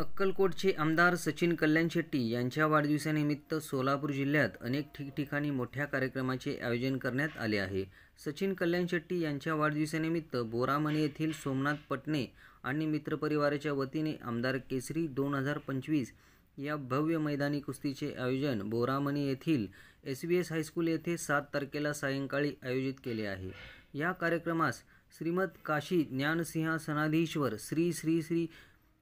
अक्कलकोटचे आमदार सचिन कल्याण शेट्टी यांच्या वाढदिवसानिमित्त सोलापूर जिल्ह्यात अनेक ठिकठिकाणी मोठ्या कार्यक्रमाचे आयोजन करण्यात आले आहे। सचिन कल्याण शेट्टी यांच्या वाढदिवसानिमित्त बोरामणी येथील सोमनाथ पटणे आणि मित्रपरिवाराच्या वतीने आमदार केसरी 2025 या भव्य मैदानी कुस्तीचे आयोजन बोरामणी येथील SVS हायस्कूल येथे 7 तारखेला सायंकाळी आयोजित केले आहे। या कार्यक्रमास श्रीमद काशी ज्ञानसिंहासनाधीश्वर श्री श्री श्री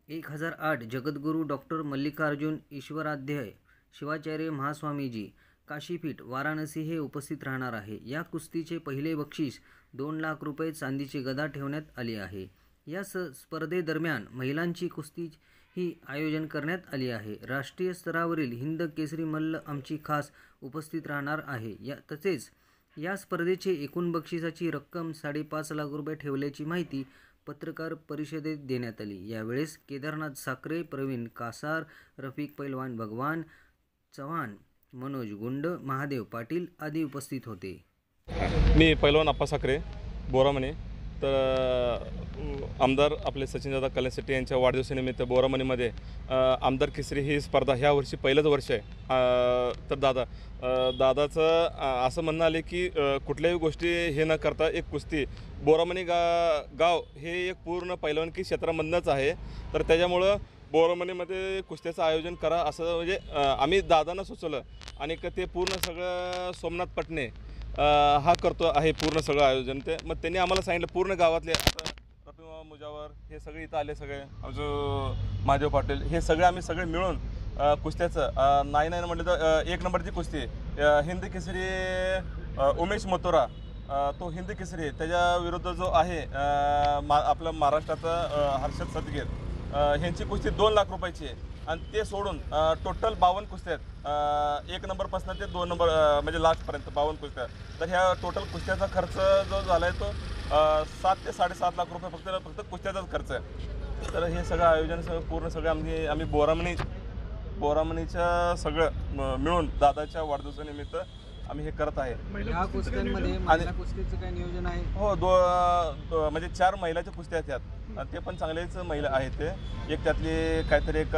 1008 जगद्गुरू डॉक्टर मल्लिकार्जुन ईश्वराध्याय शिवाचार्य महास्वामीजी काशीपीठ वाराणसी हे उपस्थित राहणार आहे। या कुस्तीचे पहिले बक्षीस 2 लाख रुपये चांदीची गदा ठेवण्यात आली आहे। या स्पर्धेदरम्यान महिलांची कुस्ती ही आयोजन करण्यात आली आहे। राष्ट्रीय स्तरावरील हिंद केसरी मल्ल आमची खास उपस्थित राहणार आहे। तसेच या स्पर्धेचे एकूण बक्षिसाची रक्कम 5.5 लाख रुपये ठेवल्याची माहिती पत्रकार परिषदेत देण्यात आली। यावेळेस केदारनाथ साखरे, प्रवीण कासार, रफिक पैलवान, भगवान चव्हाण, मनोज गुंड, महादेव पाटील आदी उपस्थित होते। मी पैलवान अप्पा साखरे बोरामणी। तर आमदार आपले सचिनदादा कल्याण शेट्टी यांच्या वाढदिवसानिमित्त बोरामणीमध्ये आमदार केसरी ही स्पर्धा ह्या वर्षी पहिलंच वर्ष आहे। तर दादाचं असं म्हणणं आले की कुठल्याही गोष्टी हे न करता एक कुस्ती बोरामणी गाव हे एक पूर्ण पैलवानकी क्षेत्रामधनंच आहे। तर त्याच्यामुळं बोरामणीमध्ये कुस्त्याचं आयोजन करा असं म्हणजे आम्ही दादांना सुचवलं आणि ते पूर्ण सगळं सोमनाथ पटणे हा करतो आहे पूर्ण सगळं आयोजन। ते मग त्यांनी आम्हाला सांगितलं पूर्ण गावातले आता रफी मुजावर हे सगळे इथं आले, सगळे आमचं महादेव पाटील हे सगळे आम्ही सगळे मिळून कुस्त्याचं नाही म्हटलं तर 1 नंबरची कुस्ती हिंद केसरी उमेश मथुरा तो हिंद केसरी त्याच्या विरुद्ध जो आहे आपलं महाराष्ट्राचा हर्षद सदगीर ह्यांची कुस्ती 2 लाख रुपयाची आहे। आणि ते सोडून टोटल 52 कुस्त्या आहेत 1 नंबरपासून ते 2 नंबर म्हणजे लास्टपर्यंत 52 कुस्त्या। तर ह्या टोटल कुस्त्याचा खर्च जो झाला आहे तो 7 ते 7.5 लाख रुपये फक्त कुस्त्याचाच खर्च आहे। तर हे सगळं आयोजन सगळं पूर्ण सगळं आम्ही बोरामणीच्या सगळं मिळून दादाच्या वाढदिवसानिमित्त आम्ही हे करत आहे। या कुस्त्यांमध्ये महिला कुस्तीचं काय नियोजन आहे? हो, म्हणजे 4 महिलाच्या कुस्त्या आहेत त्यात, ते पण चांगलेच महिला आहेत। ते एक त्यातली काहीतरी एक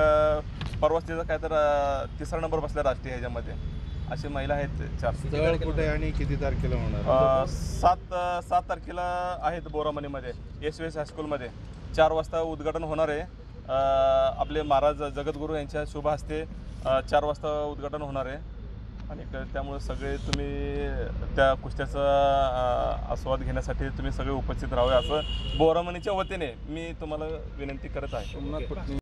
परवाच त्याचा काहीतरी 3रा नंबर बसला राष्ट्रीय ह्याच्यामध्ये, अशी महिला आहेत 4। स्थळ कुठे आणि किती तारखेला होणार? 7 तारखेला आहेत बोरामणीमध्ये SVS हायस्कूलमध्ये 4 वाजता उद्घाटन होणार आहे। आपले महाराज जगद्गुरू यांच्या शुभ हस्ते 4 वाजता उद्घाटन होणार आहे। आणि त्यामुळे सगळे तुम्ही त्या कुस्त्याचा आस्वाद घेण्यासाठी तुम्ही सगळे उपस्थित राहावे असं बोरामणीच्या वतीने मी तुम्हाला विनंती करत आहे।